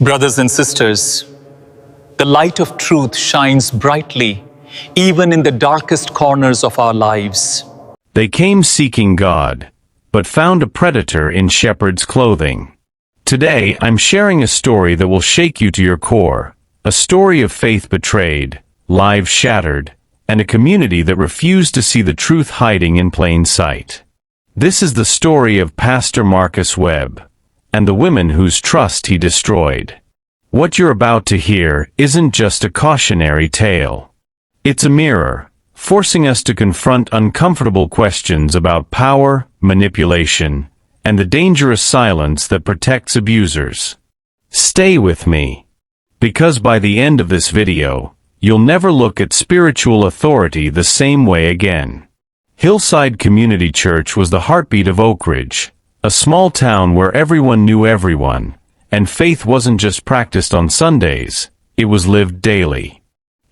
Brothers and sisters, the light of truth shines brightly even in the darkest corners of our lives. They came seeking God, but found a predator in shepherd's clothing. Today, I'm sharing a story that will shake you to your core, a story of faith betrayed, lives shattered, and a community that refused to see the truth hiding in plain sight. This is the story of Pastor Marcus Webb, and the women whose trust he destroyed. What you're about to hear isn't just a cautionary tale. It's a mirror, forcing us to confront uncomfortable questions about power, manipulation, and the dangerous silence that protects abusers. Stay with me, because by the end of this video, you'll never look at spiritual authority the same way again. Hillside Community Church was the heartbeat of Oak Ridge, a small town where everyone knew everyone, and faith wasn't just practiced on Sundays, it was lived daily.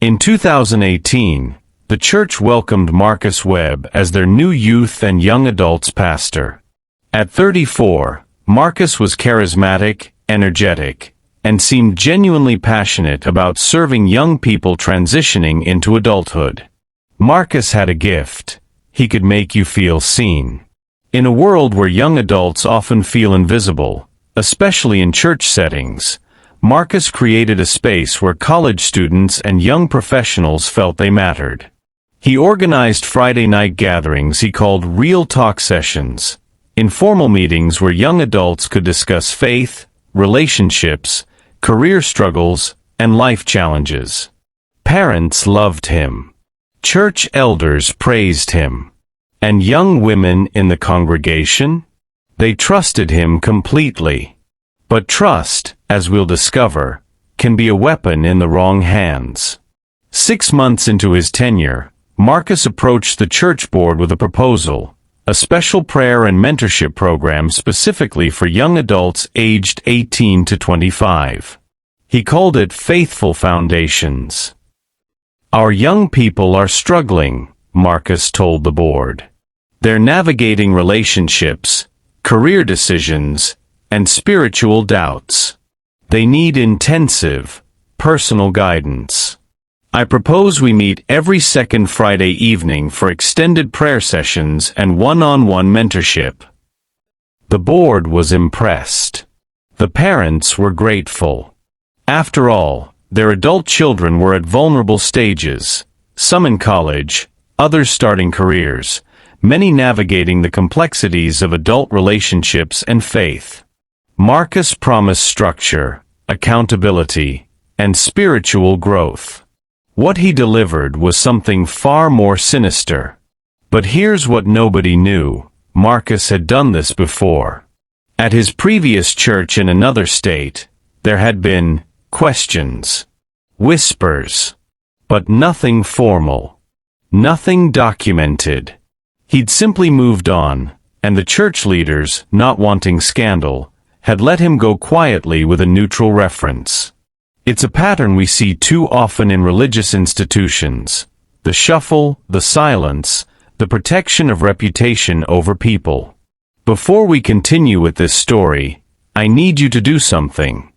In 2018, the church welcomed Marcus Webb as their new youth and young adults pastor. At 34, Marcus was charismatic, energetic, and seemed genuinely passionate about serving young people transitioning into adulthood. Marcus had a gift. He could make you feel seen. In a world where young adults often feel invisible, especially in church settings, Marcus created a space where college students and young professionals felt they mattered. He organized Friday night gatherings he called Real Talk Sessions, informal meetings where young adults could discuss faith, relationships, career struggles, and life challenges. Parents loved him. Church elders praised him. And young women in the congregation? They trusted him completely. But trust, as we'll discover, can be a weapon in the wrong hands. 6 months into his tenure, Marcus approached the church board with a proposal, a special prayer and mentorship program specifically for young adults aged 18 to 25. He called it Faithful Foundations. Our young people are struggling, Marcus told the board. They're navigating relationships, career decisions, and spiritual doubts. They need intensive, personal guidance. I propose we meet every second Friday evening for extended prayer sessions and one-on-one mentorship. The board was impressed. The parents were grateful. After all, their adult children were at vulnerable stages, some in college, others starting careers, many navigating the complexities of adult relationships and faith. Marcus promised structure, accountability, and spiritual growth. What he delivered was something far more sinister. But here's what nobody knew: Marcus had done this before. At his previous church in another state, there had been questions, whispers, but nothing formal, nothing documented. He'd simply moved on, and the church leaders, not wanting scandal, had let him go quietly with a neutral reference. It's a pattern we see too often in religious institutions: the shuffle, the silence, the protection of reputation over people. Before we continue with this story, I need you to do something.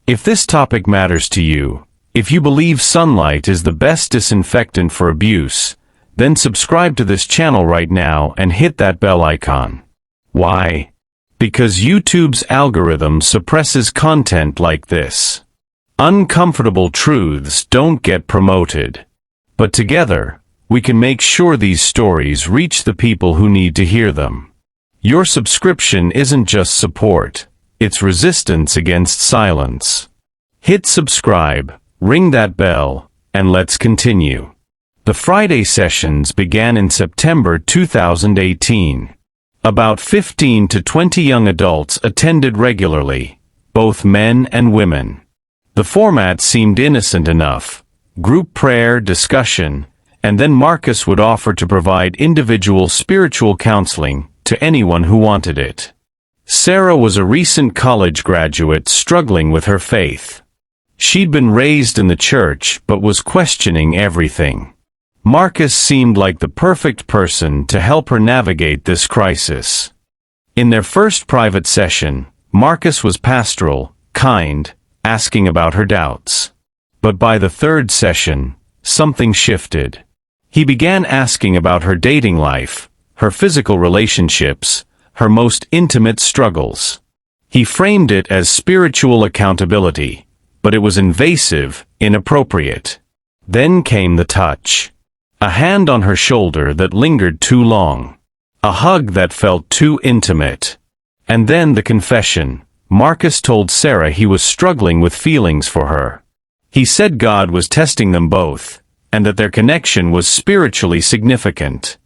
If this topic matters to you, if you believe sunlight is the best disinfectant for abuse, then subscribe to this channel right now and hit that bell icon. Why? Because YouTube's algorithm suppresses content like this. Uncomfortable truths don't get promoted. But together, we can make sure these stories reach the people who need to hear them. Your subscription isn't just support, it's resistance against silence. Hit subscribe, ring that bell, and let's continue. The Friday sessions began in September 2018. About 15 to 20 young adults attended regularly, both men and women. The format seemed innocent enough: group prayer, discussion, and then Marcus would offer to provide individual spiritual counseling to anyone who wanted it. Sarah was a recent college graduate struggling with her faith. She'd been raised in the church but was questioning everything. Marcus seemed like the perfect person to help her navigate this crisis. In their first private session, Marcus was pastoral, kind, asking about her doubts. But by the third session, something shifted. He began asking about her dating life, her physical relationships, her most intimate struggles. He framed it as spiritual accountability, but it was invasive, inappropriate. Then came the touch. A hand on her shoulder that lingered too long. A hug that felt too intimate. And then the confession. Marcus told Sarah he was struggling with feelings for her. He said God was testing them both, and that their connection was spiritually significant.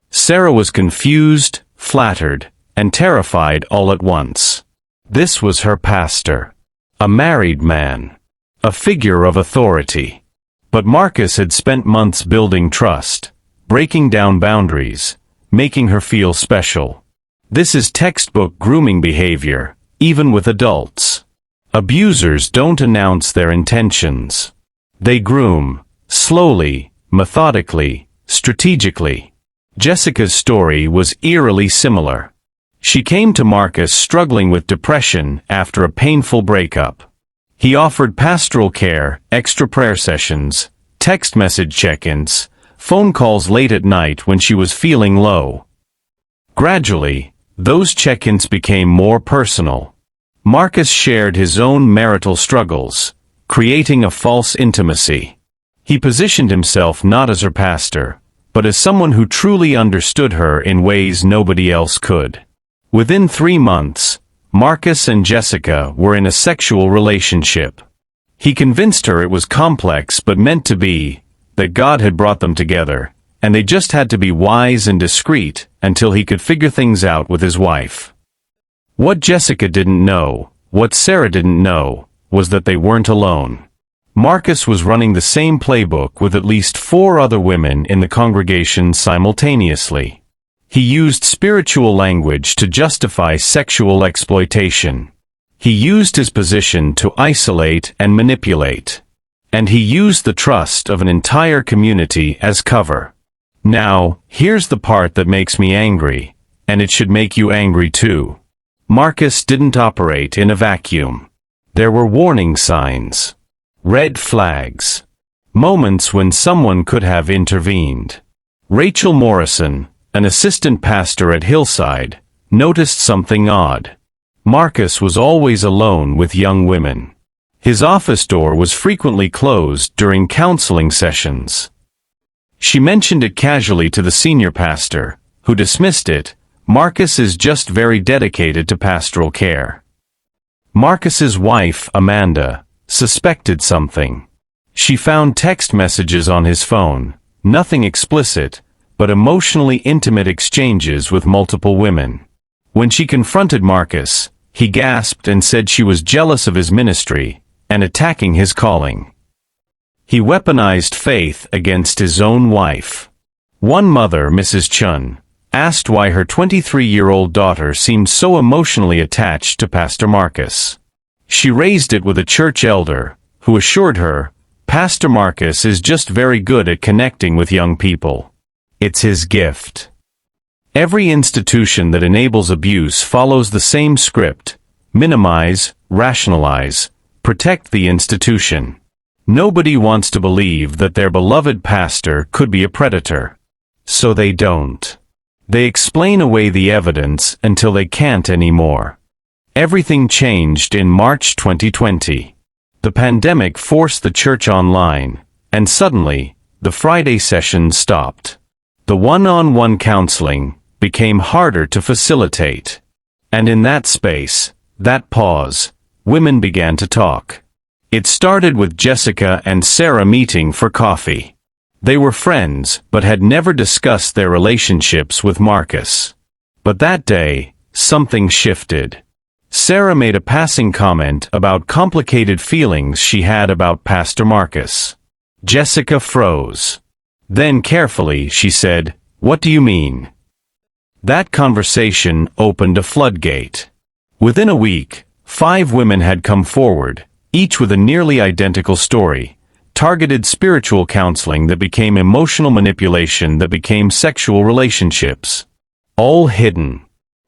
Sarah was confused, flattered, and terrified all at once. This was her pastor. A married man. A figure of authority. But Marcus had spent months building trust, breaking down boundaries, making her feel special. This is textbook grooming behavior, even with adults. Abusers don't announce their intentions. They groom, slowly, methodically, strategically. Jessica's story was eerily similar. She came to Marcus struggling with depression after a painful breakup. He offered pastoral care, extra prayer sessions, text message check-ins, phone calls late at night when she was feeling low. Gradually, those check-ins became more personal. Marcus shared his own marital struggles, creating a false intimacy. He positioned himself not as her pastor, but as someone who truly understood her in ways nobody else could. Within 3 months, Marcus and Jessica were in a sexual relationship. He convinced her it was complex but meant to be, that God had brought them together, and they just had to be wise and discreet until he could figure things out with his wife. What Jessica didn't know, what Sarah didn't know, was that they weren't alone. Marcus was running the same playbook with at least 4 other women in the congregation simultaneously. He used spiritual language to justify sexual exploitation. He used his position to isolate and manipulate. And he used the trust of an entire community as cover. Now, here's the part that makes me angry, and it should make you angry too. Marcus didn't operate in a vacuum. There were warning signs. Red flags. Moments when someone could have intervened. Rachel Morrison, an assistant pastor at Hillside, noticed something odd. Marcus was always alone with young women. His office door was frequently closed during counseling sessions. She mentioned it casually to the senior pastor, who dismissed it. Marcus is just very dedicated to pastoral care. Marcus's wife, Amanda, suspected something. She found text messages on his phone, nothing explicit, but emotionally intimate exchanges with multiple women. When she confronted Marcus, he gasped and said she was jealous of his ministry and attacking his calling. He weaponized faith against his own wife. One mother, Mrs. Chun, asked why her 23-year-old daughter seemed so emotionally attached to Pastor Marcus. She raised it with a church elder, who assured her, "Pastor Marcus is just very good at connecting with young people. It's his gift." Every institution that enables abuse follows the same script: minimize, rationalize, protect the institution. Nobody wants to believe that their beloved pastor could be a predator. So they don't. They explain away the evidence until they can't anymore. Everything changed in March 2020. The pandemic forced the church online, and suddenly, the Friday sessions stopped. The one-on-one counseling became harder to facilitate. And in that space, that pause, women began to talk. It started with Jessica and Sarah meeting for coffee. They were friends, but had never discussed their relationships with Marcus. But that day, something shifted. Sarah made a passing comment about complicated feelings she had about Pastor Marcus. Jessica froze. Then carefully she said, "What do you mean?" That conversation opened a floodgate. Within a week, 5 women had come forward, each with a nearly identical story, targeted spiritual counseling that became emotional manipulation that became sexual relationships. All hidden.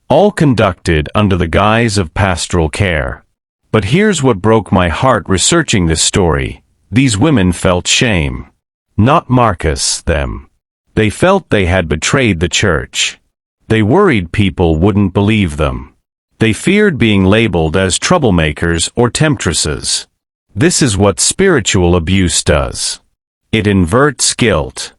All conducted under the guise of pastoral care. But here's what broke my heart researching this story. These women felt shame. Not Marcus, them. They felt they had betrayed the church. They worried people wouldn't believe them. They feared being labeled as troublemakers or temptresses. This is what spiritual abuse does. It inverts guilt.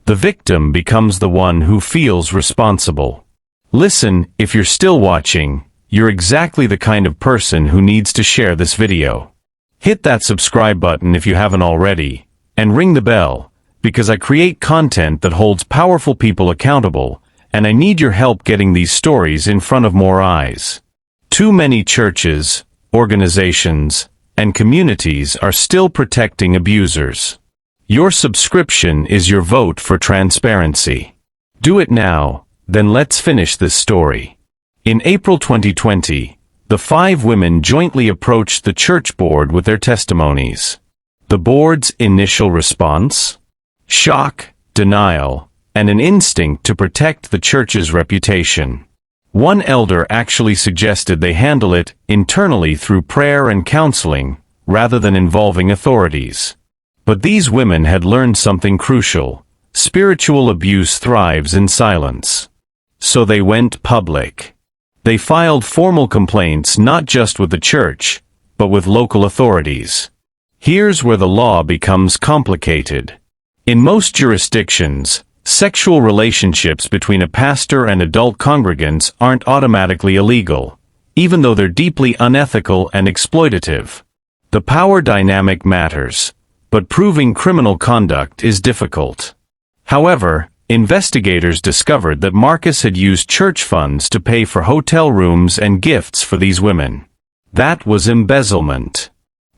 The victim becomes the one who feels responsible. Listen, if you're still watching, you're exactly the kind of person who needs to share this video. Hit that subscribe button if you haven't already, and ring the bell, because I create content that holds powerful people accountable, and I need your help getting these stories in front of more eyes. Too many churches, organizations, and communities are still protecting abusers. Your subscription is your vote for transparency. Do it now, then let's finish this story. In April 2020, the 5 women jointly approached the church board with their testimonies. The board's initial response? Shock, denial, and an instinct to protect the church's reputation. One elder actually suggested they handle it internally through prayer and counseling, rather than involving authorities. But these women had learned something crucial. Spiritual abuse thrives in silence. So they went public. They filed formal complaints not just with the church, but with local authorities. Here's where the law becomes complicated. In most jurisdictions, sexual relationships between a pastor and adult congregants aren't automatically illegal, even though they're deeply unethical and exploitative. The power dynamic matters, but proving criminal conduct is difficult. However, investigators discovered that Marcus had used church funds to pay for hotel rooms and gifts for these women. That was embezzlement.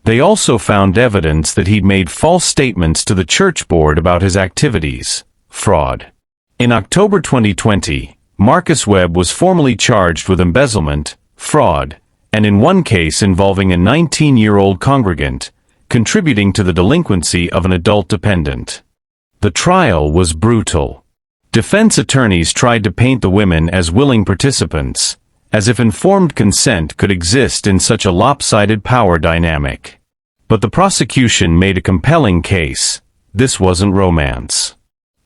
They also found evidence that he'd made false statements to the church board about his activities. Fraud. In October 2020, Marcus Webb was formally charged with embezzlement, fraud, and in one case involving a 19-year-old congregant, contributing to the delinquency of an adult dependent. The trial was brutal. Defense attorneys tried to paint the women as willing participants, as if informed consent could exist in such a lopsided power dynamic. But the prosecution made a compelling case. This wasn't romance.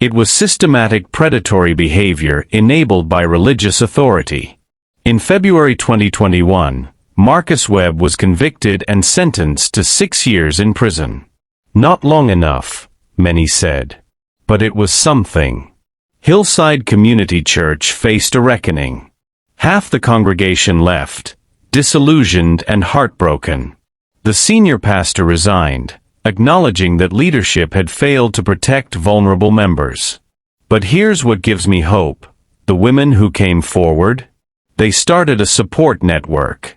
It was systematic predatory behavior enabled by religious authority. In February 2021, Marcus Webb was convicted and sentenced to 6 years in prison. Not long enough, many said. But it was something. Hillside Community Church faced a reckoning. Half the congregation left, disillusioned and heartbroken. The senior pastor resigned, acknowledging that leadership had failed to protect vulnerable members. But here's what gives me hope. The women who came forward? They started a support network.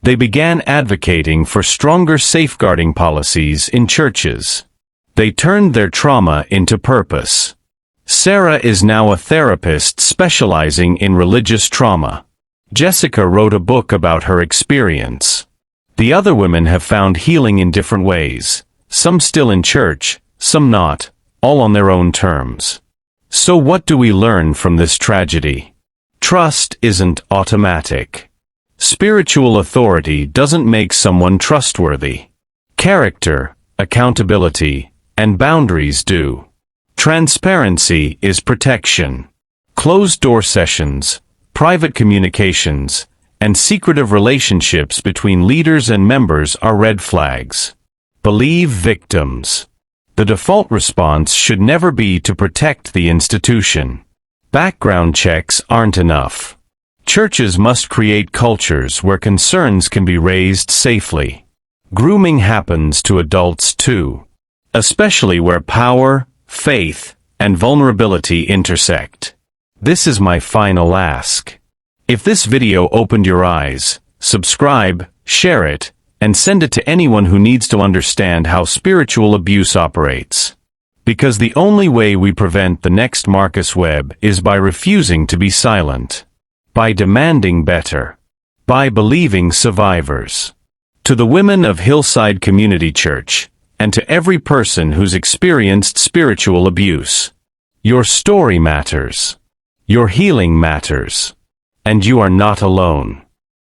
They began advocating for stronger safeguarding policies in churches. They turned their trauma into purpose. Sarah is now a therapist specializing in religious trauma. Jessica wrote a book about her experience. The other women have found healing in different ways, some still in church, some not, all on their own terms. So what do we learn from this tragedy? Trust isn't automatic. Spiritual authority doesn't make someone trustworthy. Character, accountability, and boundaries do. Transparency is protection. Closed-door sessions, private communications, and secretive relationships between leaders and members are red flags. Believe victims. The default response should never be to protect the institution. Background checks aren't enough. Churches must create cultures where concerns can be raised safely. Grooming happens to adults too, especially where power, faith, and vulnerability intersect. This is my final ask. If this video opened your eyes, subscribe, share it, and send it to anyone who needs to understand how spiritual abuse operates. Because the only way we prevent the next Marcus Webb is by refusing to be silent. By demanding better. By believing survivors. To the women of Hillside Community Church, and to every person who's experienced spiritual abuse, your story matters. Your healing matters. And you are not alone.